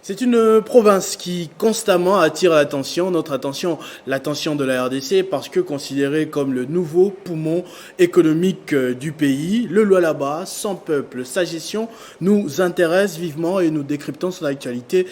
C'est une province qui constamment attire l'attention, l'attention de la RDC, parce que considérée comme le nouveau poumon économique du pays, le Lualaba, son peuple, sa gestion nous intéresse vivement et nous décryptons son actualité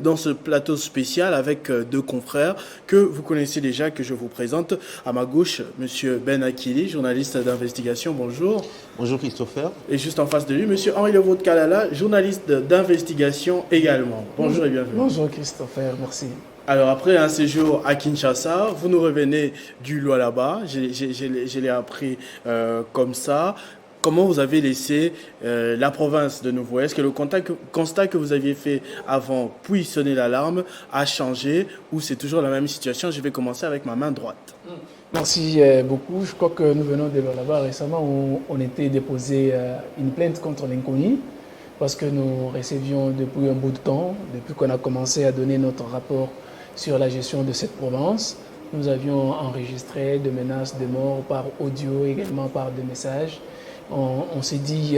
dans ce plateau spécial avec deux confrères que vous connaissez déjà, que je vous présente. À ma gauche, Monsieur Ben Akili, journaliste d'investigation. Bonjour. Bonjour Christopher. Et juste en face de lui, Monsieur Henri Levaud Kalala, journaliste d'investigation également. Bonjour et bienvenue. Bonjour Christopher, merci. Alors après un séjour à Kinshasa, vous nous revenez du Lualaba, je l'ai appris comme ça. Comment vous avez laissé la province de nouveau? Est-ce que le constat que vous aviez fait avant, puis sonner l'alarme, a changé ou c'est toujours la même situation? Je vais commencer avec ma main droite. Merci beaucoup. Je crois que nous venons de là-bas récemment où on était déposé une plainte contre l'inconnu parce que nous recevions depuis un bout de temps, depuis qu'on a commencé à donner notre rapport sur la gestion de cette province, nous avions enregistré des menaces de mort par audio, également par des messages. On s'est dit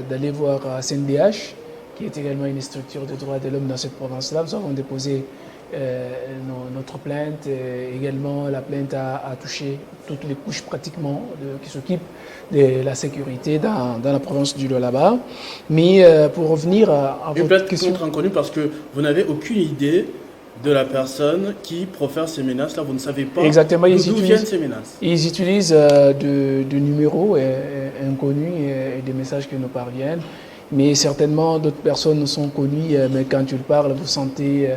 d'aller voir CNDH, qui est également une structure de droits de l'homme dans cette province-là. Nous avons déposé notre plainte, également la plainte a touché toutes les couches pratiquement qui s'occupent de la sécurité dans la province du Lualaba. Mais pour revenir à votre votre question... Une plainte contre inconnu parce que vous n'avez aucune idée de la personne qui profère ces menaces-là, vous ne savez pas d'où viennent ces menaces. Ils utilisent de numéros inconnus et des messages qui nous parviennent. Mais certainement d'autres personnes sont connues, mais quand tu parles, vous sentez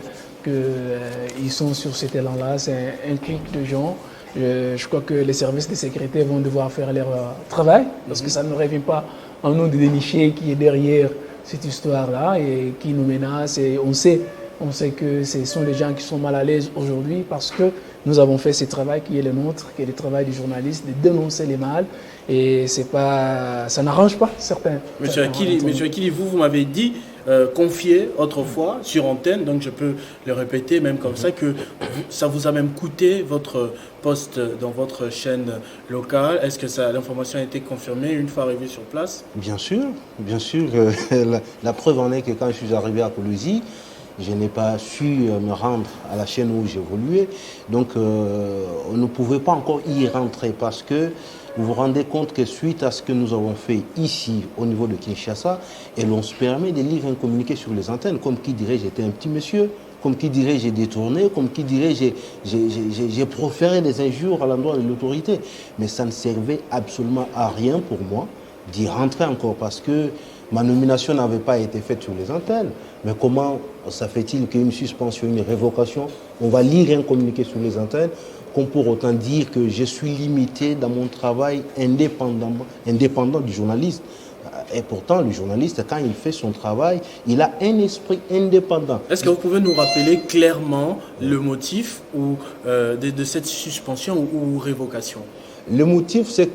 qu'ils sont sur cet élan-là. C'est un clic de gens. Je crois que les services de sécurité vont devoir faire leur travail, parce que ça ne revient pas en nous de dénicher qui est derrière cette histoire-là et qui nous menace. Et on sait que ce sont les gens qui sont mal à l'aise aujourd'hui parce que nous avons fait ce travail qui est le nôtre, qui est le travail du journaliste, de dénoncer les mal. Et ça n'arrange pas certains. Monsieur Akili, vous m'avez dit, confié autrefois sur antenne, donc je peux le répéter même comme ça, que ça vous a même coûté votre poste dans votre chaîne locale. Est-ce que l'information a été confirmée une fois arrivé sur place? Bien sûr. La preuve en est que quand je suis arrivé à Colosie, je n'ai pas su me rendre à la chaîne où j'évoluais. Donc, on ne pouvait pas encore y rentrer parce que vous vous rendez compte que suite à ce que nous avons fait ici, au niveau de Kinshasa, et l'on se permet de lire un communiqué sur les antennes, comme qui dirait j'étais un petit monsieur, comme qui dirait j'ai détourné, comme qui dirait j'ai proféré des injures à l'endroit de l'autorité. Mais ça ne servait absolument à rien pour moi d'y rentrer encore parce que ma nomination n'avait pas été faite sur les antennes. Mais comment ça fait-il qu'une suspension, une révocation, on va lire un communiqué sur les antennes, qu'on pour autant dire que je suis limité dans mon travail indépendant du journaliste. Et pourtant, le journaliste, quand il fait son travail, il a un esprit indépendant. Est-ce que vous pouvez nous rappeler clairement le motif de cette suspension ou révocation? Le motif, c'est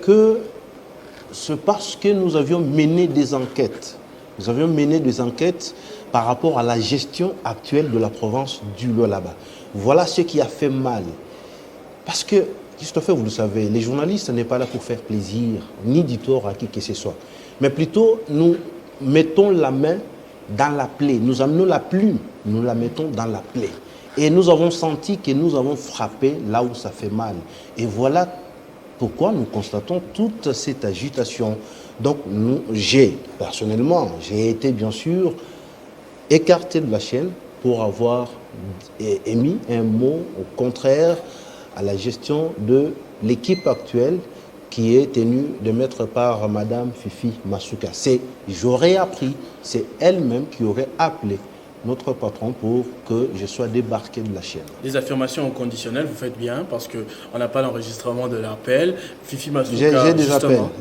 parce que nous avions mené des enquêtes. Nous avions mené des enquêtes par rapport à la gestion actuelle de la province du Lualaba. Voilà ce qui a fait mal. Parce que, Christopher, vous le savez, les journalistes n'est pas là pour faire plaisir, ni du tort à qui que ce soit. Mais plutôt, nous mettons la main dans la plaie. Nous amenons la plume, nous la mettons dans la plaie. Et nous avons senti que nous avons frappé là où ça fait mal. Et voilà pourquoi nous constatons toute cette agitation. Donc, personnellement, j'ai été bien sûr écarté de la chaîne pour avoir émis un mot au contraire à la gestion de l'équipe actuelle qui est tenue de mettre par Madame Fifi Masuka. J'aurais appris, c'est elle-même qui aurait appelé notre patron pour que je sois débarqué de la chaîne. Les affirmations conditionnelles, vous faites bien parce qu'on n'a pas l'enregistrement de l'appel. Fifi Masuka,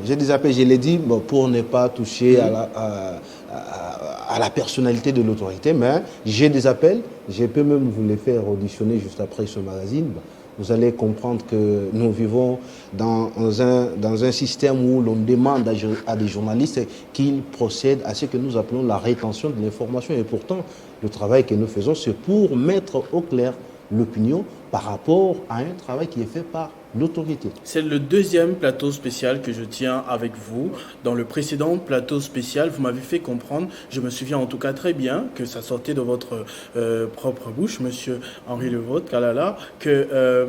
j'ai des appels, je l'ai dit pour ne pas toucher à la personnalité de l'autorité, mais j'ai des appels, je peux même vous les faire auditionner juste après ce magazine. Vous allez comprendre que nous vivons dans un système où l'on demande à des journalistes qu'ils procèdent à ce que nous appelons la rétention de l'information. Et pourtant, le travail que nous faisons, c'est pour mettre au clair l'opinion par rapport à un travail qui est fait par l'autorité. C'est le deuxième plateau spécial que je tiens avec vous. Dans le précédent plateau spécial, vous m'avez fait comprendre, je me souviens en tout cas très bien, que ça sortait de votre propre bouche, monsieur Henri Levautre, Kalala, que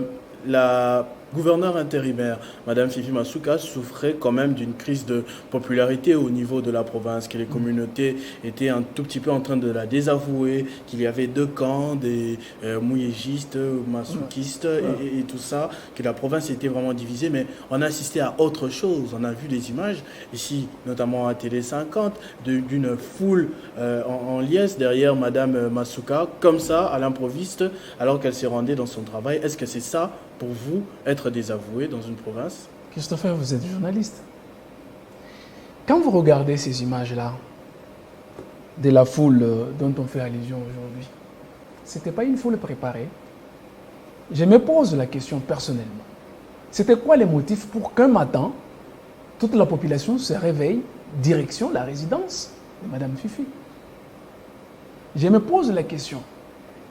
la gouverneure intérimaire, Madame Fifi Masuka, souffrait quand même d'une crise de popularité au niveau de la province, que les communautés étaient un tout petit peu en train de la désavouer, qu'il y avait deux camps, des mouyégistes, massoukistes et tout ça, que la province était vraiment divisée, mais on a assisté à autre chose. On a vu des images, ici, notamment à Télé 50, d'une foule en liesse derrière Madame Masuka, comme ça, à l'improviste, alors qu'elle s'est rendue dans son travail. Est-ce que c'est ça, pour vous, être désavoué dans une province? Christopher, vous êtes journaliste. Quand vous regardez ces images-là, de la foule dont on fait allusion aujourd'hui, ce n'était pas une foule préparée. Je me pose la question personnellement. C'était quoi les motifs pour qu'un matin, toute la population se réveille direction la résidence de Madame Fifi? Je me pose la question.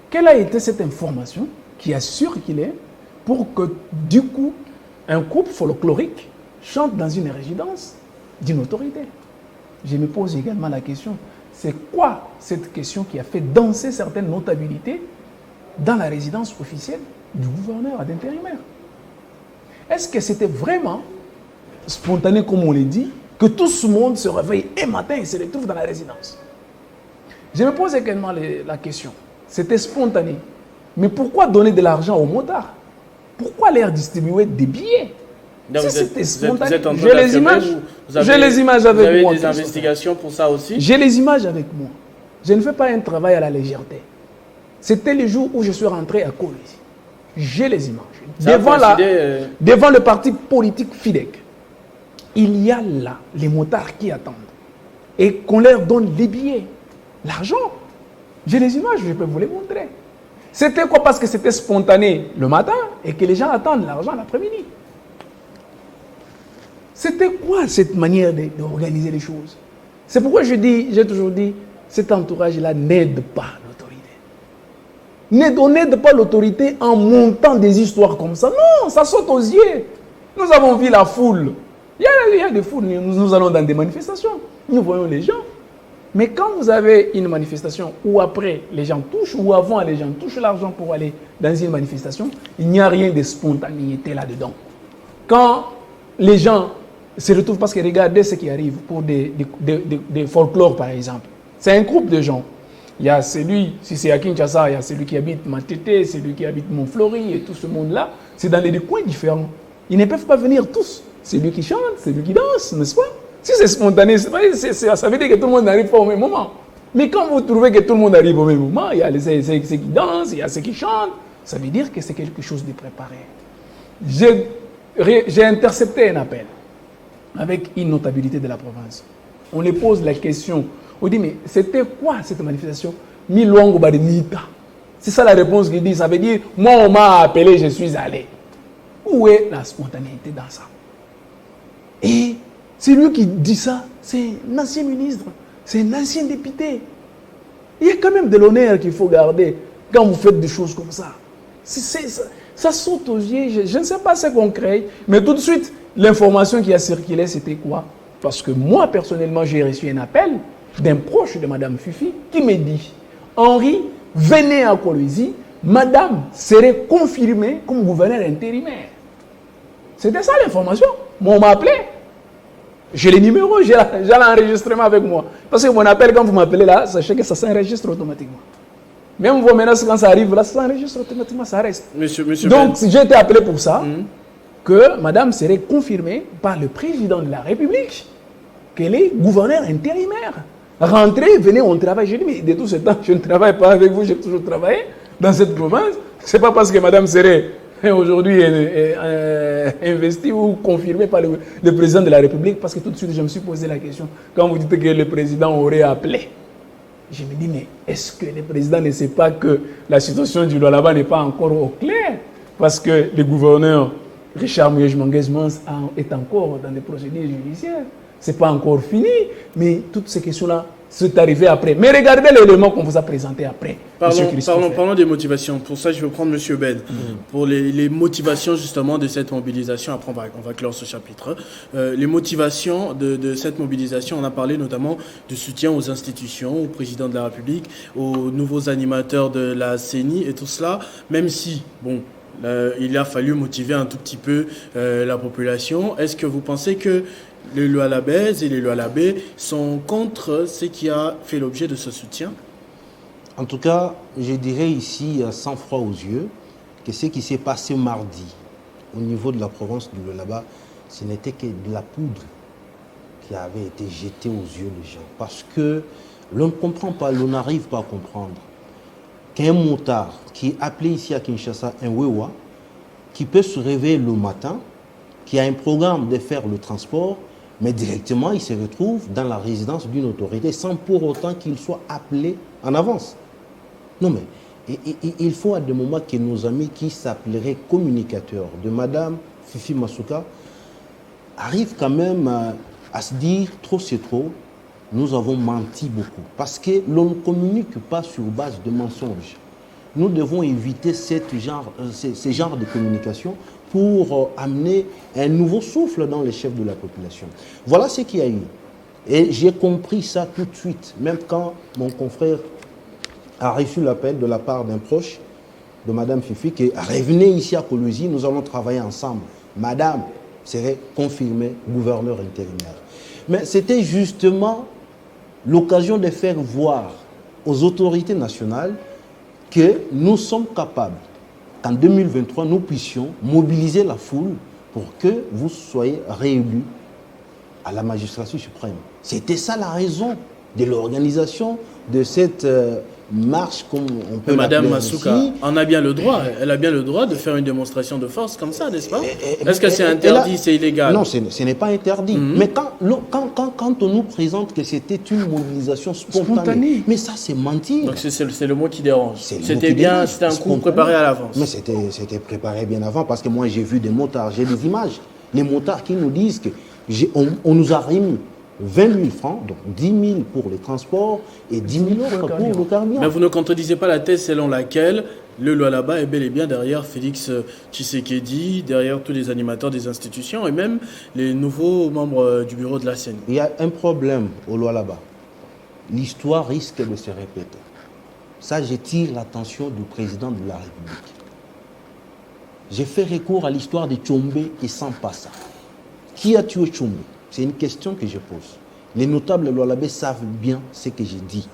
Quelle a été cette information qui a circulé pour que, du coup, un couple folklorique chante dans une résidence d'une autorité? Je me pose également la question, c'est quoi cette question qui a fait danser certaines notabilités dans la résidence officielle du gouverneur d'intérimaire? Est-ce que c'était vraiment spontané, comme on l'a dit, que tout ce monde se réveille un matin et se retrouve dans la résidence? Je me pose également la question, c'était spontané, mais pourquoi donner de l'argent aux motards? Pourquoi leur distribuer des billets? Donc si c'était spontané, j'ai les images. J'ai les images avec moi. Vous avez des investigations pour ça aussi? J'ai les images avec moi. Je ne fais pas un travail à la légèreté. C'était le jour où je suis rentré à Kolwezi. J'ai les images. Devant le parti politique FIDEC, il y a là les motards qui attendent. Et qu'on leur donne les billets, l'argent. J'ai les images, je peux vous les montrer. C'était quoi? Parce que c'était spontané le matin et que les gens attendent l'argent l'après-midi. C'était quoi cette manière d'organiser les choses? C'est pourquoi j'ai toujours dit, cet entourage-là n'aide pas l'autorité. On n'aide pas l'autorité en montant des histoires comme ça. Non, ça saute aux yeux. Nous avons vu la foule. Il y a des foules, nous allons dans des manifestations. Nous voyons les gens. Mais quand vous avez une manifestation où après les gens touchent, ou avant les gens touchent l'argent pour aller dans une manifestation, il n'y a rien de spontanéité là-dedans. Quand les gens se retrouvent, parce que regardez ce qui arrive pour des folklores par exemple. C'est un groupe de gens. Il y a celui, si c'est à Kinshasa, il y a celui qui habite Matete, celui qui habite Montfleury et tout ce monde-là. C'est dans des coins différents. Ils ne peuvent pas venir tous. Celui qui chante, celui qui danse, n'est-ce pas? Si c'est spontané, ça veut dire que tout le monde n'arrive pas au même moment. Mais quand vous trouvez que tout le monde arrive au même moment, il y a ceux qui dansent, il y a ceux qui chantent, ça veut dire que c'est quelque chose de préparé. J'ai intercepté un appel avec une notabilité de la province. On les pose la question, on dit, mais c'était quoi cette manifestation? Milongo Bademita. C'est ça la réponse qu'il dit, ça veut dire, moi on m'a appelé, je suis allé. Où est la spontanéité dans ça? Et c'est lui qui dit ça, c'est un ancien ministre, c'est un ancien député. Il y a quand même de l'honneur qu'il faut garder quand vous faites des choses comme ça. Ça saute aux yeux, je ne sais pas ce qu'on crée, mais tout de suite, l'information qui a circulé, c'était quoi? Parce que moi, personnellement, j'ai reçu un appel d'un proche de Madame Fifi qui me dit, Henri, venez à Kolwezi, Madame serait confirmée comme gouverneur intérimaire. C'était ça l'information. Moi, on m'a appelé. J'ai les numéros, j'ai l'enregistrement avec moi. Parce que mon appel, quand vous m'appelez là, sachez que ça s'enregistre automatiquement. Même vos menaces, quand ça arrive là, ça s'enregistre automatiquement, ça reste. Monsieur Donc, j'ai été appelé pour ça, que Madame serait confirmée par le président de la République qu'elle est gouverneur intérimaire. Rentrez, venez, on travaille. J'ai dit, mais de tout ce temps, je ne travaille pas avec vous, j'ai toujours travaillé dans cette province. Ce n'est pas parce que Madame serait aujourd'hui investi ou confirmé par le président de la République, parce que tout de suite je me suis posé la question, quand vous dites que le président aurait appelé, je me dis, mais est-ce que le président ne sait pas que la situation du Lualaba n'est pas encore au clair? Parce que le gouverneur Richard Mouyej-Manguez-Mans est encore dans des procédures judiciaires. Ce n'est pas encore fini, mais toutes ces questions-là, c'est arrivé après. Mais regardez l'élément qu'on vous a présenté après. Parlons des motivations. Pour ça, je vais prendre M. Ben. Pour les motivations justement de cette mobilisation, après on va clore ce chapitre. Les motivations de cette mobilisation, on a parlé notamment du soutien aux institutions, au président de la République, aux nouveaux animateurs de la CENI et tout cela, même si, bon, il a fallu motiver un tout petit peu la population. Est-ce que vous pensez que les Lualabais et les Lualabais sont contre ce qui a fait l'objet de ce soutien? En tout cas, je dirais ici, sans froid aux yeux, que ce qui s'est passé mardi au niveau de la province du Lualaba, ce n'était que de la poudre qui avait été jetée aux yeux des gens. Parce que l'on ne comprend pas, l'on n'arrive pas à comprendre qu'un motard qui est appelé ici à Kinshasa un Wewa, qui peut se réveiller le matin, qui a un programme de faire le transport, mais directement il se retrouve dans la résidence d'une autorité sans pour autant qu'il soit appelé en avance. Non mais il faut à des moments que nos amis qui s'appelleraient communicateurs de Madame Fifi Masuka arrivent quand même à se dire trop c'est trop, nous avons menti beaucoup. Parce que l'on ne communique pas sur base de mensonges. Nous devons éviter ce genre de communication pour amener un nouveau souffle dans les chefs de la population. Voilà ce qu'il y a eu. Et j'ai compris ça tout de suite, même quand mon confrère a reçu l'appel de la part d'un proche de Madame Fifi qui revenait ici à Kolwezi, nous allons travailler ensemble. Madame serait confirmée gouverneur intérimaire. Mais c'était justement l'occasion de faire voir aux autorités nationales que nous sommes capables, qu'en 2023, nous puissions mobiliser la foule pour que vous soyez réélus à la magistrature suprême. C'était ça la raison de l'organisation de cette marche, comme on peut l'appeler. Madame Masuka en a bien le droit. Elle a bien le droit de faire une démonstration de force comme ça, n'est-ce pas? Est-ce que c'est interdit, c'est illégal? Non, ce n'est pas interdit. Mais quand on nous présente que c'était une mobilisation spontanée, mais ça c'est mentir. Donc c'est le mot qui dérange. C'était un coup préparé à l'avance. Mais c'était préparé bien avant, parce que moi j'ai vu des motards, j'ai des images. Les motards qui nous disent qu'on nous a remis 20 000 francs, donc 10 000 pour les transports et 10 000 euros pour le carburant. Mais vous ne contredisez pas la thèse selon laquelle le Lualaba est bel et bien derrière Félix Tshisekedi, derrière tous les animateurs des institutions et même les nouveaux membres du bureau de la CENI. Il y a un problème au Lualaba. L'histoire risque de se répéter. Ça, je tire l'attention du président de la République. J'ai fait recours à l'histoire de Tchombe et Sampassa. Qui a tué Tchombe? C'est une question que je pose. Les notables Lualabais savent bien ce que j'ai dit.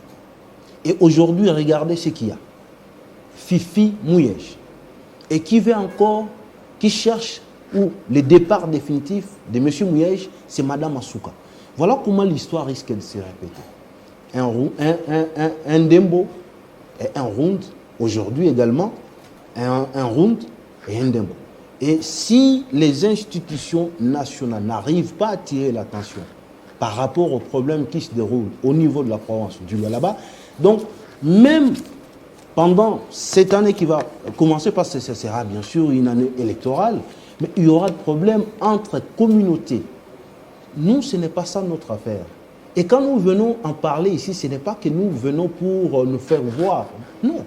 Et aujourd'hui, regardez ce qu'il y a. Fifi Mouyej. Et qui cherche le départ définitif de M. Mouyej, c'est Mme Masuka. Voilà comment l'histoire risque de se répéter. Un Dembo et un Round, aujourd'hui également, un Round et un Dembo. Et si les institutions nationales n'arrivent pas à attirer l'attention par rapport aux problèmes qui se déroulent au niveau de la province du Lualaba, donc même pendant cette année qui va commencer, parce que ce sera bien sûr une année électorale, mais il y aura des problèmes entre communautés. Nous, ce n'est pas ça notre affaire. Et quand nous venons en parler ici, ce n'est pas que nous venons pour nous faire voir. Non.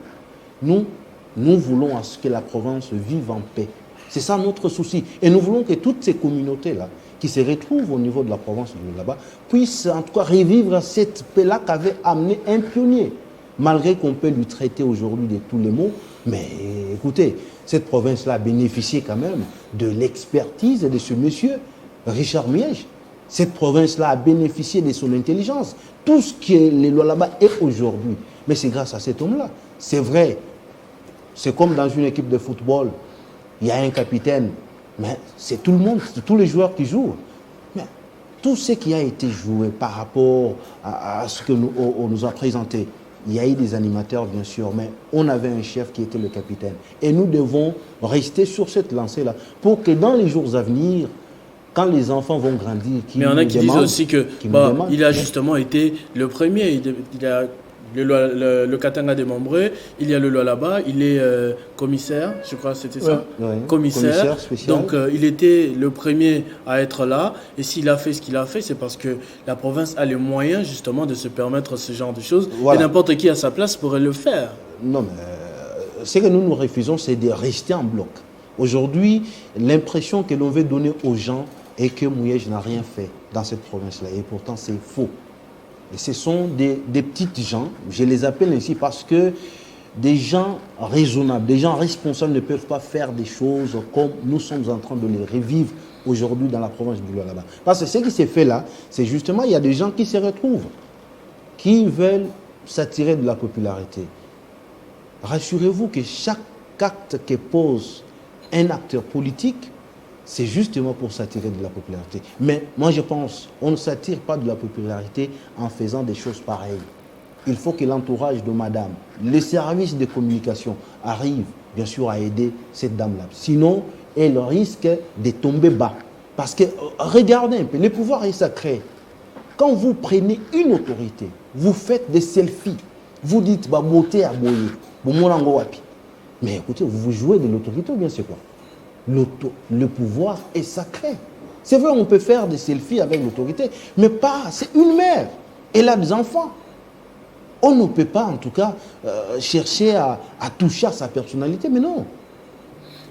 Nous voulons à ce que la province vive en paix. C'est ça notre souci. Et nous voulons que toutes ces communautés-là, qui se retrouvent au niveau de la province du Lualaba, puissent en tout cas revivre cette paix-là qu'avait amené un pionnier. Malgré qu'on peut lui traiter aujourd'hui de tous les maux, mais écoutez, cette province-là a bénéficié quand même de l'expertise de ce monsieur, Richard Miège. Cette province-là a bénéficié de son intelligence. Tout ce que le Lualaba est aujourd'hui, mais c'est grâce à cet homme-là. C'est vrai, c'est comme dans une équipe de football. Il y a un capitaine, mais c'est tout le monde, c'est tous les joueurs qui jouent. Mais tout ce qui a été joué par rapport à ce que on nous a présenté, il y a eu des animateurs bien sûr, mais on avait un chef qui était le capitaine. Et nous devons rester sur cette lancée-là pour que dans les jours à venir, quand les enfants vont grandir, mais il y en a qui disent aussi que il a justement été le premier. Il a le Katanga démembré, il y a le Lualaba, il est commissaire, je crois que c'était ça. Ouais. Commissaire spécial. Donc il était le premier à être là. Et s'il a fait ce qu'il a fait, c'est parce que la province a les moyens justement de se permettre ce genre de choses. Voilà. Et n'importe qui à sa place pourrait le faire. Non, mais ce que nous refusons, c'est de rester en bloc. Aujourd'hui, l'impression que l'on veut donner aux gens est que Mouyej n'a rien fait dans cette province-là. Et pourtant, c'est faux. Et ce sont des petites gens, je les appelle ainsi parce que des gens raisonnables, des gens responsables ne peuvent pas faire des choses comme nous sommes en train de les revivre aujourd'hui dans la province du Lualaba. Parce que ce qui s'est fait là, c'est justement, il y a des gens qui se retrouvent, qui veulent s'attirer de la popularité. Rassurez-vous que chaque acte que pose un acteur politique, c'est justement pour s'attirer de la popularité. Mais moi je pense, on ne s'attire pas de la popularité en faisant des choses pareilles. Il faut que l'entourage de madame, les services de communication arrivent bien sûr à aider cette dame-là. Sinon, elle risque de tomber bas. Parce que, regardez un peu, le pouvoir est sacré. Quand vous prenez une autorité, vous faites des selfies, vous dites, bah, montez à boyer, mais écoutez, vous jouez de l'autorité ou bien c'est quoi? Le pouvoir est sacré. C'est vrai, on peut faire des selfies avec l'autorité, mais pas, c'est une mère. Elle a des enfants. On ne peut pas, en tout cas, chercher à toucher à sa personnalité, mais non.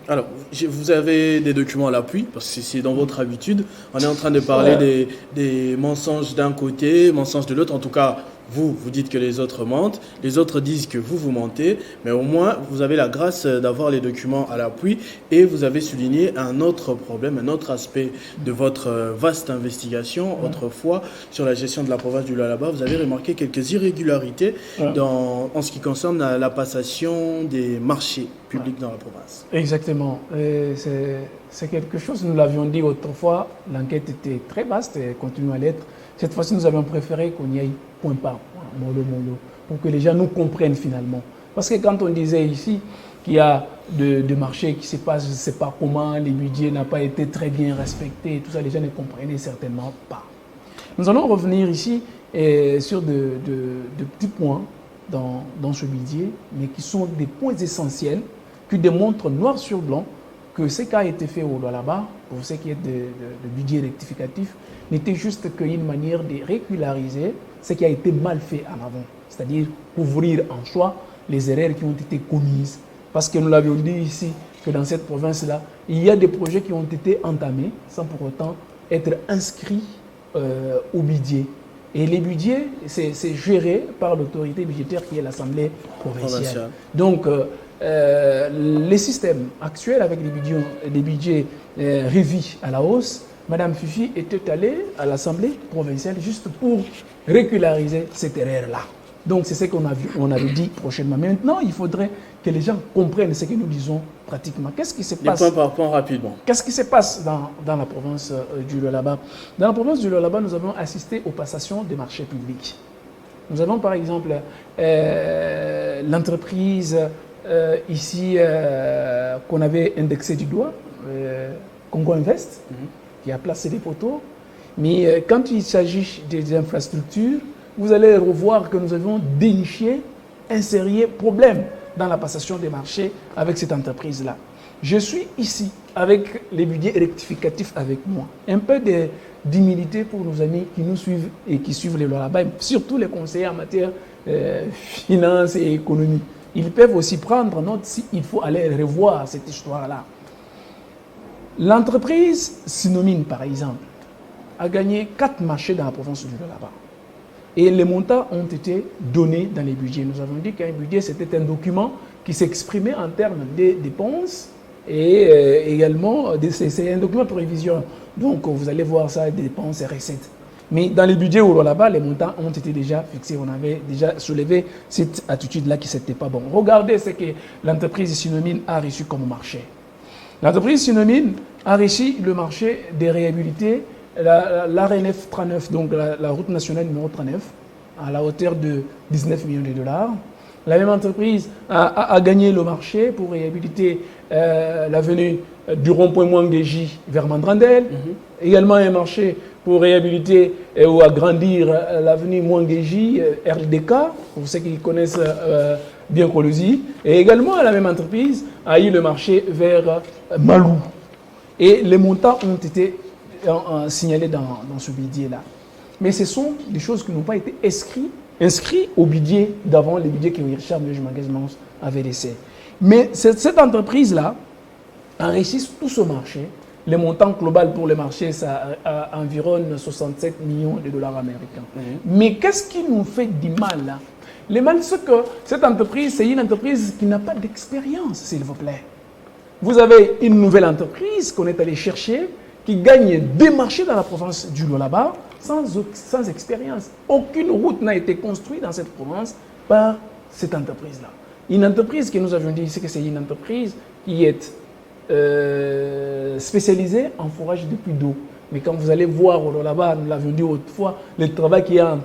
Alors, vous avez des documents à l'appui, parce que c'est dans votre habitude. On est en train de parler des mensonges d'un côté, mensonges de l'autre. En tout cas, vous dites que les autres mentent, les autres disent que vous mentez, mais au moins, vous avez la grâce d'avoir les documents à l'appui et vous avez souligné un autre problème, un autre aspect de votre vaste investigation autrefois sur la gestion de la province du Lualaba. Vous avez remarqué quelques irrégularités en ce qui concerne la passation des marchés publics dans la province. Exactement. C'est quelque chose, nous l'avions dit autrefois, l'enquête était très vaste et continue à l'être. Cette fois-ci, nous avions préféré qu'on y aille point par point, mollo, pour que les gens nous comprennent finalement. Parce que quand on disait ici qu'il y a de marchés qui se passent, je ne sais pas comment, les budgets n'ont pas été très bien respectés, tout ça, les gens ne comprenaient certainement pas. Nous allons revenir ici sur de petits points dans ce budget, mais qui sont des points essentiels qui démontrent noir sur blanc que ce qui a été fait au Lualaba, pour ce qui est de budget rectificatif, n'était juste qu'une manière de régulariser ce qui a été mal fait en avant, c'est-à-dire couvrir en soi les erreurs qui ont été commises. Parce que nous l'avions dit ici, que dans cette province-là, il y a des projets qui ont été entamés sans pour autant être inscrits au budget. Et les budgets, c'est géré par l'autorité budgétaire qui est l'Assemblée provinciale. Donc, les systèmes actuels avec les budgets revus à la hausse, Madame Fifi était allée à l'Assemblée provinciale juste pour régulariser cette erreur-là. Donc c'est ce qu'on avait dit prochainement. Maintenant, il faudrait que les gens comprennent ce que nous disons pratiquement. Qu'est-ce qui se passe? Point par point rapidement. Qu'est-ce qui se passe dans la province du Lualaba? Dans la province du Lualaba, nous avons assisté aux passations des marchés publics. Nous avons par exemple l'entreprise ici qu'on avait indexée du doigt, Congo Invest, qui a placé des poteaux. Mais quand il s'agit des infrastructures, vous allez revoir que nous avons déniché un sérieux problème dans la passation des marchés avec cette entreprise-là. Je suis ici avec les budgets rectificatifs avec moi. Un peu d'humilité pour nos amis qui nous suivent et qui suivent les lois là-bas, surtout les conseillers en matière finance et économie. Ils peuvent aussi prendre note s'il faut aller revoir cette histoire-là. L'entreprise Sinomine, par exemple, a gagné 4 marchés dans la province du Lualaba. Et les montants ont été donnés dans les budgets. Nous avons dit qu'un budget, c'était un document qui s'exprimait en termes de dépenses et également, c'est un document de prévision. Donc, vous allez voir ça, dépenses et recettes. Mais dans les budgets au Lualaba, les montants ont été déjà fixés. On avait déjà soulevé cette attitude-là qui n'était pas bon. Regardez ce que l'entreprise Sinomine a reçu comme marché. L'entreprise Sinomine a reçu le marché des réhabilités, la RNF 39, donc la route nationale numéro 39, à la hauteur de 19 millions de dollars. La même entreprise a gagné le marché pour réhabiliter l'avenue du rond-point Mouangéji vers Mandrandel. Également un marché pour réhabiliter ou agrandir l'avenue Mwangeji, RDK, pour ceux qui connaissent bien Kolosi. Et également, la même entreprise a eu le marché vers Malou. Et les montants ont été signalés dans ce budget-là. Mais ce sont des choses qui n'ont pas été inscrits au budget d'avant, les budgets que Richard Magasin avait laissé. Mais cette entreprise-là enrichit tout ce marché. Le montant global pour le marché, ça environne 67 millions de dollars américains. Mais qu'est-ce qui nous fait du mal là? Le mal, c'est que cette entreprise, c'est une entreprise qui n'a pas d'expérience, s'il vous plaît. Vous avez une nouvelle entreprise qu'on est allé chercher, qui gagne des marchés dans la province du Lualaba sans expérience. Aucune route n'a été construite dans cette province par cette entreprise-là. Une entreprise que nous avions dit ici que c'est une entreprise qui est spécialisée en forage de puits d'eau. Mais quand vous allez voir au Lualaba, nous l'avions dit autrefois, le travail qui est en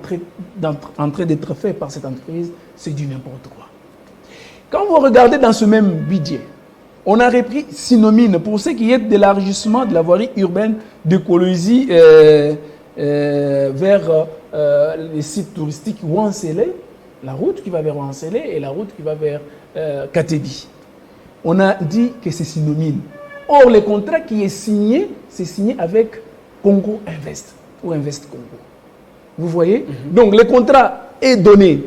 train d'être fait par cette entreprise, c'est du n'importe quoi. Quand vous regardez dans ce même budget, on a repris Sinomine pour ce qui est de l'élargissement de la voirie urbaine de Kolosi vers les sites touristiques Wansele, la route qui va vers Wansele et la route qui va vers Katebi. On a dit que c'est Sinomine. Or, le contrat qui est signé, c'est signé avec Congo Invest ou Invest Congo. Vous voyez? Donc, le contrat est donné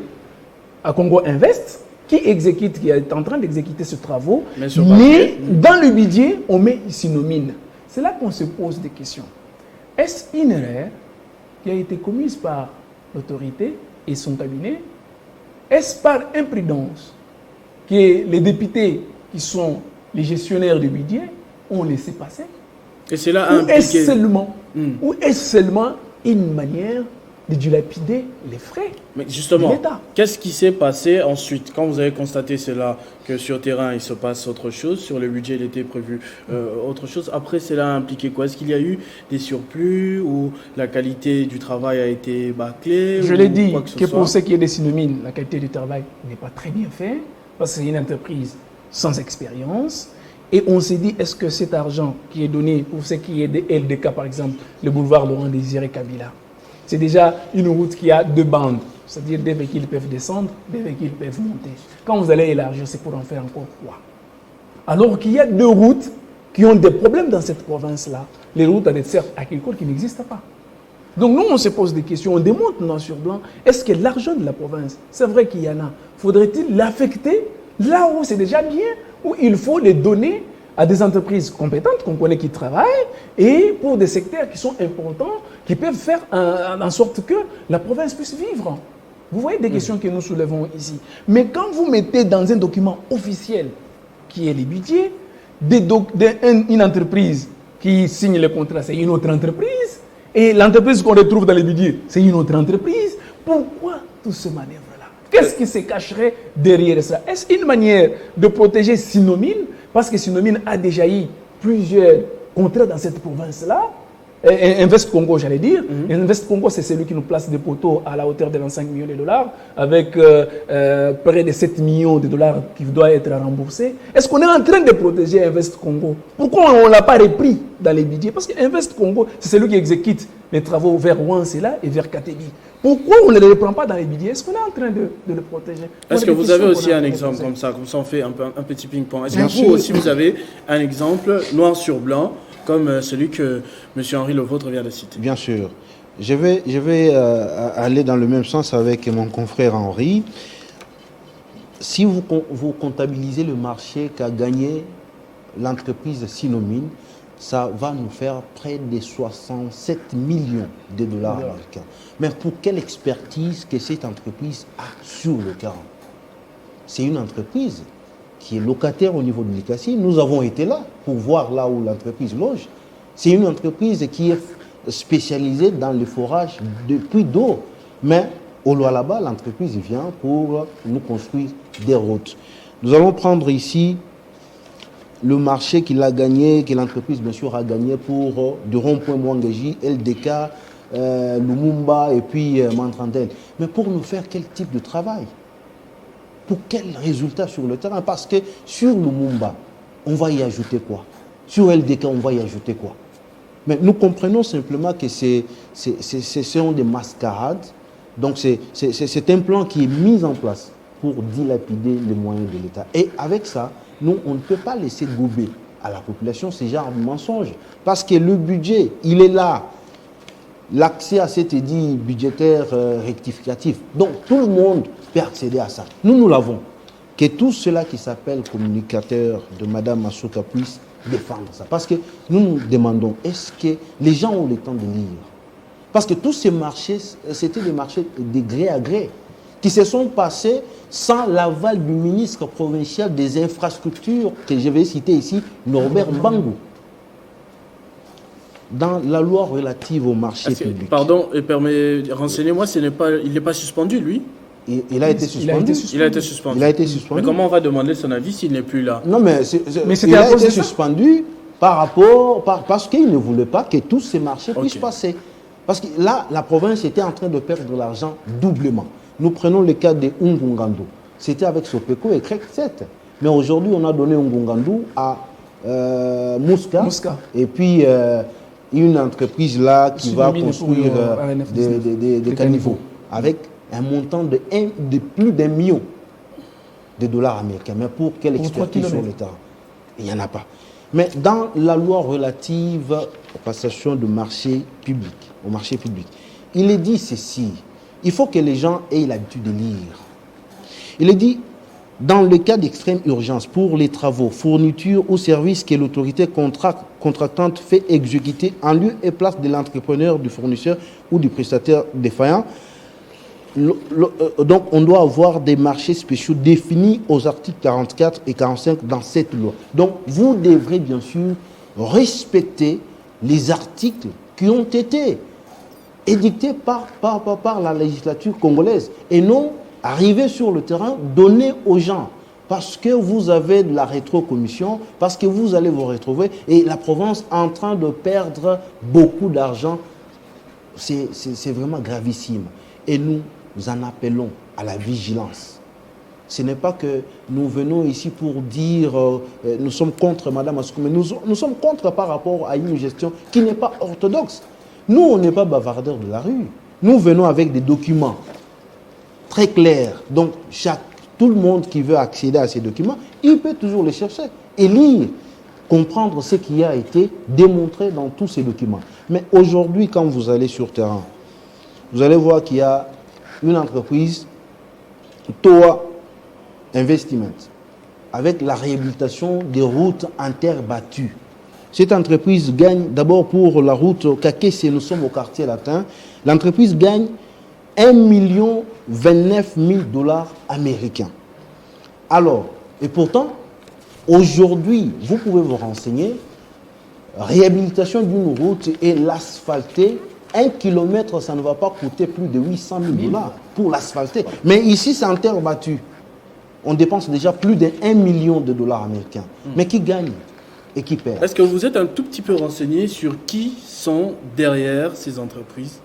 à Congo Invest qui est en train d'exécuter ce travaux. Mais dans le budget, on met Sinomine. C'est là qu'on se pose des questions. Est-ce une erreur qui a été commise par l'autorité et son cabinet? Est-ce par imprudence que les députés qui sont les gestionnaires du budget ont laissé passer? Et c'est là ou est-ce seulement une manière de dilapider les frais? Mais justement, qu'est-ce qui s'est passé ensuite quand vous avez constaté cela, que sur le terrain il se passe autre chose, sur le budget il était prévu autre chose? Après, cela a impliqué quoi? Est-ce qu'il y a eu des surplus ou la qualité du travail a été bâclée? Je l'ai dit que pour ce qui est des Sinomines, la qualité du travail n'est pas très bien faite parce que c'est une entreprise sans expérience. Et on s'est dit, est-ce que cet argent qui est donné pour ce qui est des LDK, par exemple, le boulevard Laurent Désiré Kabila, c'est déjà une route qui a deux bandes, c'est-à-dire des véhicules peuvent descendre, des véhicules peuvent monter. Quand vous allez élargir, c'est pour en faire encore quoi? Alors qu'il y a deux routes qui ont des problèmes dans cette province-là, les routes à dessert agricole qui n'existent pas. Donc nous, on se pose des questions, on démontre noir sur blanc, est-ce que l'argent de la province, c'est vrai qu'il y en a, faudrait-il l'affecter là où c'est déjà bien, où il faut les donner à des entreprises compétentes qu'on connaît qui travaillent et pour des secteurs qui sont importants, qui peuvent faire en sorte que la province puisse vivre. Vous voyez des questions que nous soulevons ici. Mais quand vous mettez dans un document officiel qui est les budgets, une entreprise qui signe le contrat, c'est une autre entreprise, et l'entreprise qu'on retrouve dans les budgets, c'est une autre entreprise, pourquoi tout ce manœuvre? Qu'est-ce qui se cacherait derrière ça? Est-ce une manière de protéger Sinomine? Parce que Sinomine a déjà eu plusieurs contrats dans cette province-là. Invest Congo, j'allais dire. Invest Congo, c'est celui qui nous place des poteaux à la hauteur de 25 millions de dollars, avec près de 7 millions de dollars qui doivent être remboursés. Est-ce qu'on est en train de protéger Invest Congo? Pourquoi on ne l'a pas repris dans les budgets? Parce que Invest Congo, c'est celui qui exécute les travaux vers Wansela et vers Katebi. Pourquoi on ne les reprend pas dans les budgets? Est-ce qu'on est en train de le protéger? Est-ce que vous avez aussi un exemple comme ça on fait un petit ping-pong? Est-ce que vous aussi vous avez un exemple noir sur blanc comme celui que M. Henri Levôtre vient de citer? Bien sûr. Je vais aller dans le même sens avec mon confrère Henri. Si vous comptabilisez le marché qu'a gagné l'entreprise Sinomine, ça va nous faire près de 67 millions de dollars américains. Mais pour quelle expertise que cette entreprise a sur le terrain? C'est une entreprise qui est locataire au niveau de l'ICACI. Nous avons été là pour voir là où l'entreprise loge. C'est une entreprise qui est spécialisée dans le forage de puits d'eau. Mais au Lualaba, l'entreprise vient pour nous construire des routes. Nous allons prendre ici le marché qu'il a gagné, que l'entreprise bien sûr a gagné pour du rond-point Mwangeji, LDK, Lumumba et puis Mantrandel. Mais pour nous faire quel type de travail? Pour quel résultat sur le terrain? Parce que sur Lumumba, on va y ajouter quoi? Sur LDK, on va y ajouter quoi? Mais nous comprenons simplement que ce sont des mascarades. Donc c'est un plan qui est mis en place pour dilapider les moyens de l'État. Et avec ça, nous, on ne peut pas laisser gober à la population ce genre de mensonges. Parce que le budget, il est là. L'accès à cet édit budgétaire rectificatif. Donc tout le monde peut accéder à ça. Nous l'avons. Que tout cela qui s'appelle communicateur de Mme Massouka puisse défendre ça. Parce que nous nous demandons, est-ce que les gens ont le temps de lire? Parce que tous ces marchés, c'était des marchés de gré à gré, qui se sont passés sans l'aval du ministre provincial des infrastructures, que je vais citer ici, Norbert Mbangou. Dans la loi relative au marché public. Pardon, renseignez-moi, il n'est pas suspendu, lui? Il a été suspendu. Il a été suspendu. Il a été suspendu. Mais comment on va demander son avis s'il n'est plus là? Non, mais il a été suspendu parce qu'il ne voulait pas que tous ces marchés puissent passer. Parce que là, la province était en train de perdre de l'argent doublement. Nous prenons le cas de Ngungando. C'était avec Sopeco et Crec 7. Mais aujourd'hui, on a donné Ngungando à Mouska. Et puis, une entreprise là qui va construire des caniveaux avec un montant de plus d'1 million de dollars américains. Mais pour quelle expertise sur le terrain? Il n'y en a pas. Mais dans la loi relative aux passations de marché public, il est dit ceci. Il faut que les gens aient l'habitude de lire. Il est dit, dans le cas d'extrême urgence, pour les travaux, fournitures ou services que l'autorité contractante fait exécuter en lieu et place de l'entrepreneur, du fournisseur ou du prestataire défaillant, donc on doit avoir des marchés spéciaux définis aux articles 44 et 45 dans cette loi. Donc vous devrez bien sûr respecter les articles qui ont été édictés par la législature congolaise et non arriver sur le terrain, donner aux gens parce que vous avez de la rétrocommission, parce que vous allez vous retrouver et la province en train de perdre beaucoup d'argent. C'est vraiment gravissime. Et nous en appelons à la vigilance. Ce n'est pas que nous venons ici pour dire nous sommes contre Mme Massouka, mais nous sommes contre par rapport à une gestion qui n'est pas orthodoxe. Nous, on n'est pas bavardeurs de la rue. Nous venons avec des documents très clairs. Donc, tout le monde qui veut accéder à ces documents, il peut toujours les chercher et lire, comprendre ce qui a été démontré dans tous ces documents. Mais aujourd'hui, quand vous allez sur terrain, vous allez voir qu'il y a une entreprise, TOA Investment, avec la réhabilitation des routes interbattues. Cette entreprise gagne d'abord pour la route Kakese, nous sommes au quartier latin. L'entreprise gagne 1,29 million américains. Alors, et pourtant, aujourd'hui, vous pouvez vous renseigner, réhabilitation d'une route et l'asphalter, 1 kilomètre, ça ne va pas coûter plus de 800 000 $ pour l'asphalter. Mais ici, c'est en terre battue. On dépense déjà plus d'1 million de dollars américains. Mais qui gagne et qui perd? Est-ce que vous êtes un tout petit peu renseigné sur qui sont derrière ces entreprises?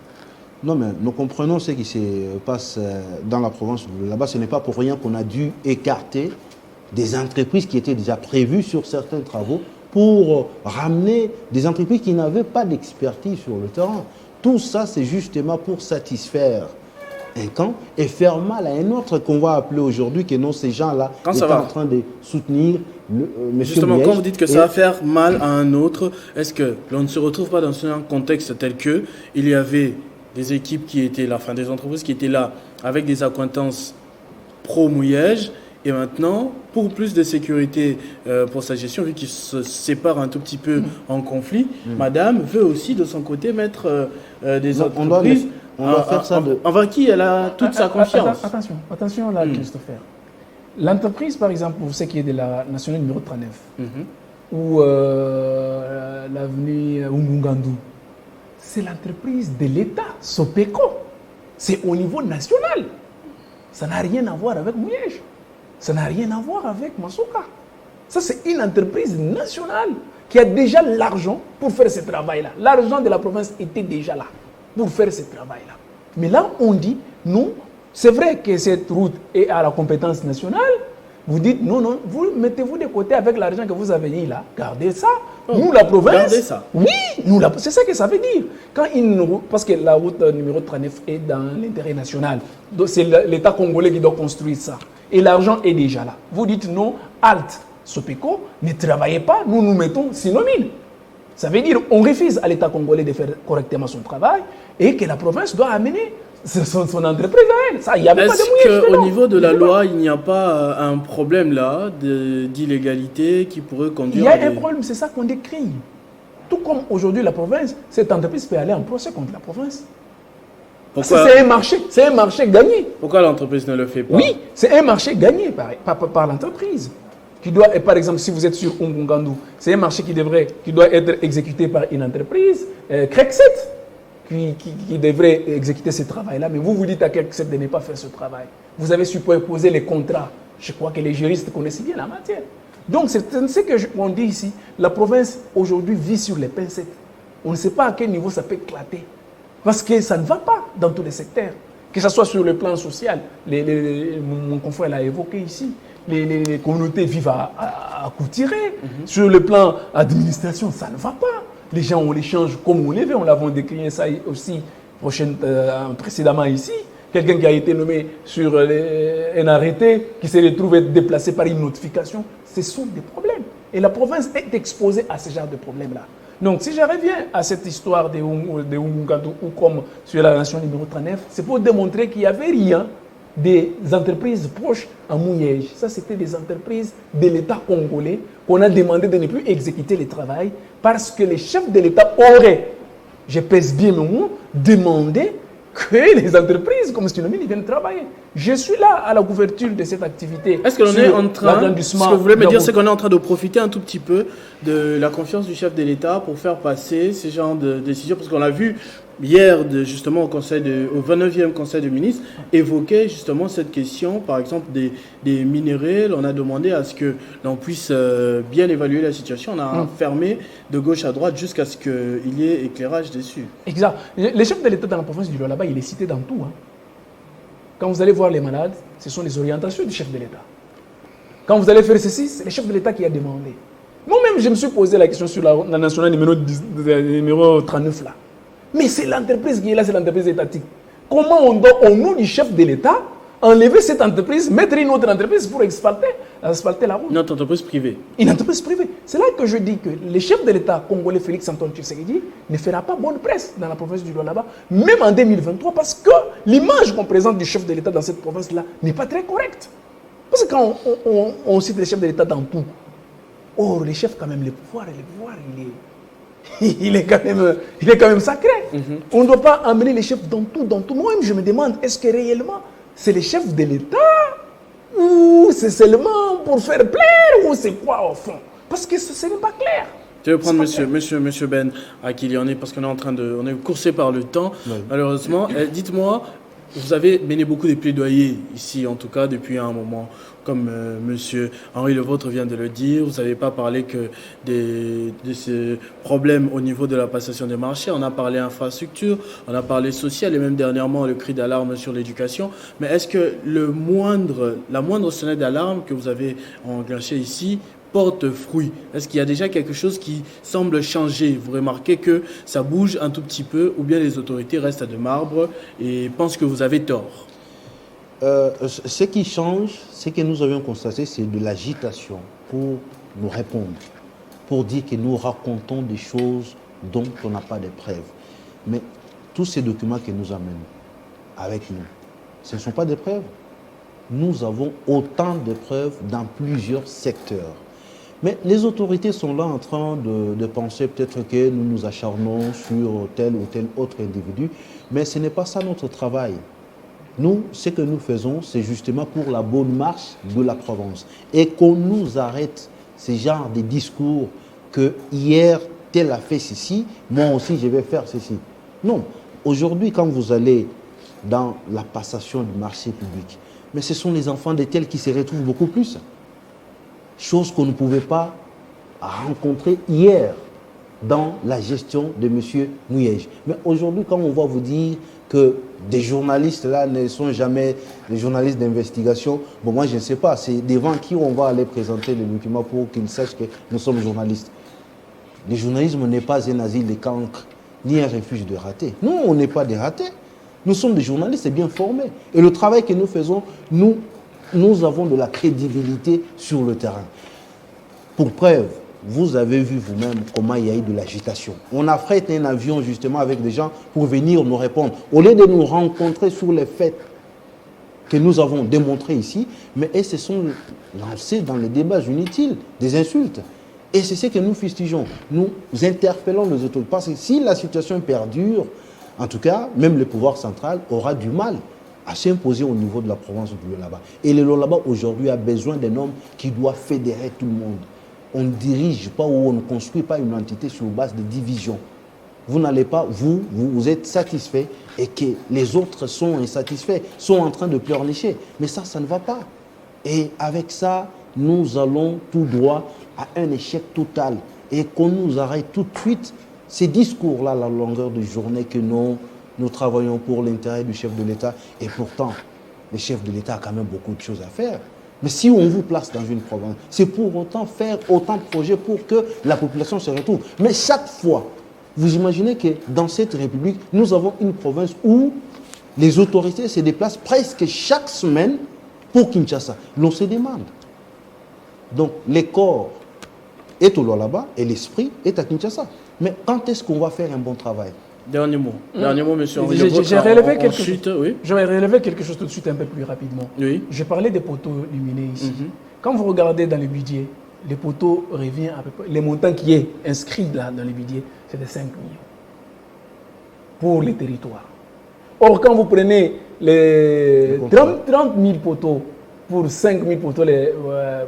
Non, mais nous comprenons ce qui se passe dans la province. Là-bas, ce n'est pas pour rien qu'on a dû écarter des entreprises qui étaient déjà prévues sur certains travaux pour ramener des entreprises qui n'avaient pas d'expertise sur le terrain. Tout ça, c'est justement pour satisfaire un camp et faire mal à un autre qu'on va appeler aujourd'hui que non, ces gens-là sont en train de soutenir M. Justement, quand vous dites que ça va faire mal à un autre, est-ce que l'on ne se retrouve pas dans un contexte tel que il y avait des équipes qui étaient là, enfin des entreprises qui étaient là avec des accointances pro-mouillage et maintenant, pour plus de sécurité pour sa gestion, vu qu'ils se séparent un tout petit peu en conflit, Madame veut aussi de son côté mettre des entreprises envers qui elle a toute sa confiance. Attention là, Christopher. L'entreprise, par exemple, vous savez qui est de la nationale numéro 39, ou l'avenue Ngungando, c'est l'entreprise de l'État, Sopeco. C'est au niveau national. Ça n'a rien à voir avec Mouyej. Ça n'a rien à voir avec Massouka. Ça, c'est une entreprise nationale qui a déjà l'argent pour faire ce travail-là. L'argent de la province était déjà là pour faire ce travail-là. Mais là, on dit, non, c'est vrai que cette route est à la compétence nationale. Vous dites, non, vous mettez-vous de côté avec l'argent que vous avez mis là. Gardez ça Nous, la province... Regardez ça. Oui, c'est ça que ça veut dire. Parce que la route numéro 39 est dans l'intérêt national. Donc, c'est l'État congolais qui doit construire ça. Et l'argent est déjà là. Vous dites non, halte, Sopeco, ne travaillez pas, nous nous mettons 6 000. Ça veut dire qu'on refuse à l'État congolais de faire correctement son travail et que la province doit amener son entreprise à elle. Ça, il y avait pas de moyens. Est-ce qu'au niveau de la loi, il n'y a pas un problème là d'illégalité qui pourrait conduire Il y a un problème, c'est ça qu'on décrit. Tout comme aujourd'hui la province, cette entreprise peut aller en procès contre la province. Pourquoi, c'est un marché gagné. pourquoi l'entreprise ne le fait pas? Oui, c'est un marché gagné par l'entreprise. Qui doit, par exemple, si vous êtes sur Ungungandu, c'est un marché qui doit être exécuté par une entreprise, Crexet, qui devrait exécuter ce travail-là. Mais vous dites à Crexet de ne pas faire ce travail. Vous avez superposé les contrats. Je crois que les juristes connaissent bien la matière. Donc, c'est ce qu'on dit ici. La province, aujourd'hui, vit sur les pincettes. On ne sait pas à quel niveau ça peut éclater. Parce que ça ne va pas dans tous les secteurs. Que ce soit sur le plan social, mon confrère l'a évoqué ici, les communautés vivent à coups tirés. Sur le plan administration, ça ne va pas. Les gens, on les change comme on les veut. On l'avons décrit ça aussi précédemment ici. Quelqu'un qui a été nommé sur un arrêté, qui s'est retrouvé déplacé par une notification. Ce sont des problèmes. Et la province est exposée à ce genre de problèmes-là. Donc, si je reviens à cette histoire de Ungungandu ou comme sur la nation numéro 39, c'est pour démontrer qu'il n'y avait rien des entreprises proches en Mouyège. Ça, c'était des entreprises de l'État congolais qu'on a demandé de ne plus exécuter le travail parce que les chefs de l'État auraient, je pèse bien mon mot, demandé que les entreprises comme Stinomine viennent travailler. Je suis là à la couverture de cette activité. Est-ce que l'on est en train, ce que vous voulez me dire, c'est qu'on est en train de profiter un tout petit peu de la confiance du chef de l'État pour faire passer ce genre de décisions? Parce qu'on a vu hier, justement, au 29e Conseil des ministres, évoquer justement cette question, par exemple, des minéraux. On a demandé à ce que l'on puisse bien évaluer la situation. On a fermé de gauche à droite jusqu'à ce qu'il y ait éclairage dessus. Exact. Le chef de l'État dans la province du Lualaba, il est cité dans tout. Quand vous allez voir les malades, ce sont les orientations du chef de l'État. Quand vous allez faire ceci, c'est le chef de l'État qui a demandé. Moi-même, je me suis posé la question sur la nationale numéro 39 là. Mais c'est l'entreprise qui est là, c'est l'entreprise étatique. Comment on doit, au nom du chef de l'État, enlever cette entreprise, mettre une autre entreprise pour asphalter la route? Une autre entreprise privée. Une entreprise privée. C'est là que je dis que le chef de l'État congolais Félix Antoine Tshisekedi ne fera pas bonne presse dans la province du Lualaba, même en 2023, parce que l'image qu'on présente du chef de l'État dans cette province-là n'est pas très correcte. Parce que quand on cite le chef de l'État dans tout, or, le chef, quand même, le pouvoir, il est quand même sacré. On ne doit pas amener les chefs dans tout. Moi-même, je me demande, est-ce que réellement, c'est les chefs de l'État ou c'est seulement pour faire plaire ou c'est quoi au fond? Parce que ce n'est pas clair. Je vais prendre monsieur Ben Akiliani parce qu'on est coursé par le temps, malheureusement. Dites-moi, vous avez mené beaucoup de plaidoyers ici, en tout cas, depuis un moment. Comme monsieur Henri Levôtre vient de le dire, vous n'avez pas parlé que de ces problèmes au niveau de la passation des marchés. On a parlé infrastructure, on a parlé social et même dernièrement le cri d'alarme sur l'éducation. Mais est-ce que la moindre sonnette d'alarme que vous avez enclenchée ici porte fruit? Est-ce qu'il y a déjà quelque chose qui semble changer? Vous remarquez que ça bouge un tout petit peu ou bien les autorités restent à de marbre et pensent que vous avez tort? Ce qui change, ce que nous avions constaté, c'est de l'agitation pour nous répondre, pour dire que nous racontons des choses dont on n'a pas de preuves. Mais tous ces documents que nous amènent avec nous, ce ne sont pas des preuves. Nous avons autant de preuves dans plusieurs secteurs. Mais les autorités sont là en train de penser peut-être que nous nous acharnons sur tel ou tel autre individu, mais ce n'est pas ça notre travail. Nous, ce que nous faisons, c'est justement pour la bonne marche de la province. Et qu'on nous arrête ce genre de discours que hier, tel a fait ceci, moi aussi je vais faire ceci. Non. Aujourd'hui, quand vous allez dans la passation du marché public, mais ce sont les enfants de tels qui se retrouvent beaucoup plus. Chose qu'on ne pouvait pas rencontrer hier dans la gestion de M. Mouyège. Mais aujourd'hui, quand on va vous dire que des journalistes là ne sont jamais des journalistes d'investigation, bon, moi je ne sais pas, c'est devant qui on va aller présenter les documents pour qu'ils sachent que nous sommes journalistes. Le journalisme n'est pas un asile de cancres, ni un refuge de ratés. Nous, on n'est pas des ratés. Nous sommes des journalistes bien formés. Et le travail que nous faisons, nous avons de la crédibilité sur le terrain. Pour preuve, vous avez vu vous-même comment il y a eu de l'agitation. On a frété un avion justement avec des gens pour venir nous répondre. Au lieu de nous rencontrer sur les faits que nous avons démontrés ici, mais elles se sont lancées dans les débats inutiles, des insultes. Et c'est ce que nous fustigeons. Nous interpellons les autorités. Parce que si la situation perdure, en tout cas, même le pouvoir central aura du mal à s'imposer au niveau de la province du Lualaba. Et le Lualaba aujourd'hui a besoin d'un homme qui doit fédérer tout le monde. On ne dirige pas ou on ne construit pas une entité sur base de division. Vous n'allez pas, vous êtes satisfait et que les autres sont insatisfaits, sont en train de pleurnicher. Mais ça ne va pas. Et avec ça, nous allons tout droit à un échec total. Et qu'on nous arrête tout de suite ces discours-là à la longueur de journée que nous travaillons pour l'intérêt du chef de l'État. Et pourtant, le chef de l'État a quand même beaucoup de choses à faire. Mais si on vous place dans une province, c'est pour autant faire autant de projets pour que la population se retrouve. Mais chaque fois, vous imaginez que dans cette République, nous avons une province où les autorités se déplacent presque chaque semaine pour Kinshasa. L'on se demande. Donc, les corps est au Lualaba et l'esprit est à Kinshasa. Mais quand est-ce qu'on va faire un bon travail? Dernier mot, monsieur Henri. J'ai relevé quelque chose. Oui. Je vais relever quelque chose tout de suite un peu plus rapidement. Oui. Je parlais des poteaux lumineux ici. Quand vous regardez dans le budget, les poteaux reviennent à peu près. Les montants qui est inscrit là dans le budget, c'est de 5 millions pour les territoires. Or, quand vous prenez les 30 000 poteaux pour 5 000 poteaux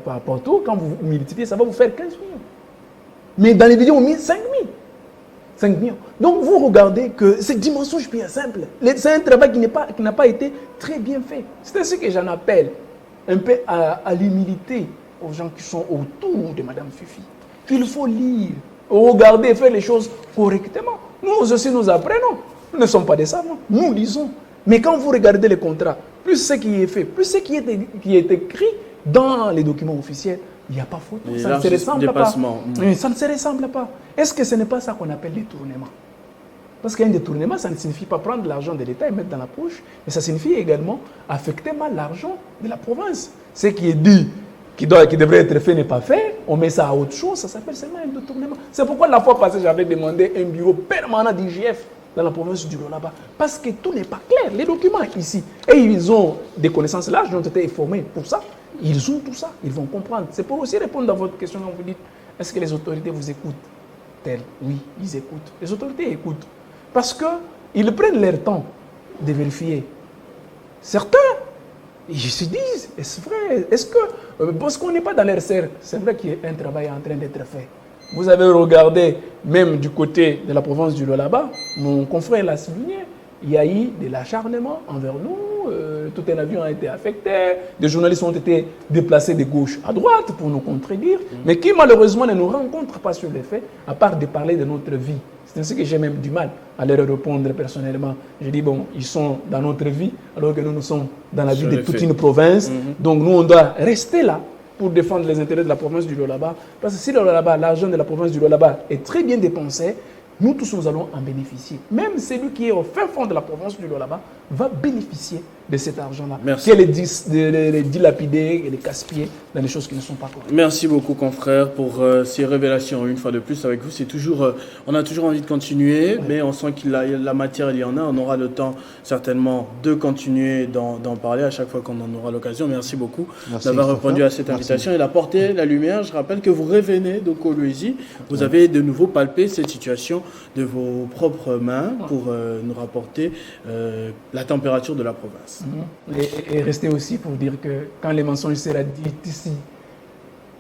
par poteau, quand vous multipliez, ça va vous faire 15 millions. Mais dans les budgets, on met 5 000. 5 millions. Donc vous regardez que cette dimension, je suis bien simple. C'est un travail qui n'a pas été très bien fait. C'est ainsi que j'en appelle un peu à l'humilité aux gens qui sont autour de Mme Fifi. Il faut lire, regarder, faire les choses correctement. Nous aussi, nous apprenons. Nous ne sommes pas des savants. Nous lisons. Mais quand vous regardez les contrats, plus ce qui est fait, plus ce qui est écrit dans les documents officiels, il n'y a pas photo. Ça ne se ressemble pas. Ça ne se ressemble pas. Est-ce que ce n'est pas ça qu'on appelle détournement? Parce qu'un détournement, ça ne signifie pas prendre l'argent de l'État et mettre dans la poche, mais ça signifie également affecter mal l'argent de la province. Ce qui est dit, qui devrait être fait, n'est pas fait, on met ça à autre chose, ça s'appelle seulement un détournement. C'est pourquoi la fois passée, j'avais demandé un bureau permanent d'IGF dans la province du Lualaba. Parce que tout n'est pas clair. Les documents ici, et ils ont des connaissances larges, ils ont été formés pour ça. Ils ont tout ça, ils vont comprendre. C'est pour aussi répondre à votre question quand vous dites, est-ce que les autorités vous écoutent? Oui, ils écoutent. Les autorités écoutent. Parce qu'ils prennent leur temps de vérifier. Certains, ils se disent, est-ce vrai? Est-ce que, parce qu'on n'est pas dans leur cercle, c'est vrai qu'il y a un travail en train d'être fait. Vous avez regardé, même du côté de la province du Lualaba, mon confrère l'a souligné, il y a eu de l'acharnement envers nous, tout un avion a été affecté, des journalistes ont été déplacés de gauche à droite pour nous contredire, mais qui malheureusement ne nous rencontrent pas sur les faits, à part de parler de notre vie. C'est ainsi que j'ai même du mal à leur répondre personnellement. Je dis, bon, ils sont dans notre vie, alors que nous sommes dans la vie de toute une province. Donc nous, on doit rester là pour défendre les intérêts de la province du Lualaba. Parce que si le Lualaba, l'argent de la province du Lualaba est très bien dépensé, nous tous, nous allons en bénéficier. Même celui qui est au fin fond de la province du Lualaba va bénéficier de cet argent-là. Merci. Qui est les dilapider et les gaspiller dans les choses qui ne sont pas correctes. Merci beaucoup, confrère, pour ces révélations. Une fois de plus, avec vous, c'est toujours, on a toujours envie de continuer, mais on sent qu'il la matière, il y en a. On aura le temps, certainement, de continuer d'en parler à chaque fois qu'on en aura l'occasion. Merci beaucoup d'avoir répondu à cette invitation et d'apporter la lumière. Je rappelle que vous revenez de Kolwezi. Vous avez de nouveau palpé cette situation de vos propres mains pour nous rapporter la température de la province. Et rester aussi pour dire que quand les mensonges seront dits ici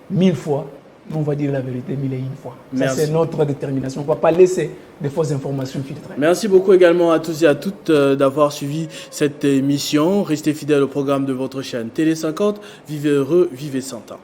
1000 fois, on va dire la vérité 1001 fois. Ça, c'est notre détermination. On ne va pas laisser des fausses informations filtrées. Merci beaucoup également à tous et à toutes d'avoir suivi cette émission. Restez fidèles au programme de votre chaîne Télé 50. Vivez heureux, vivez sans temps.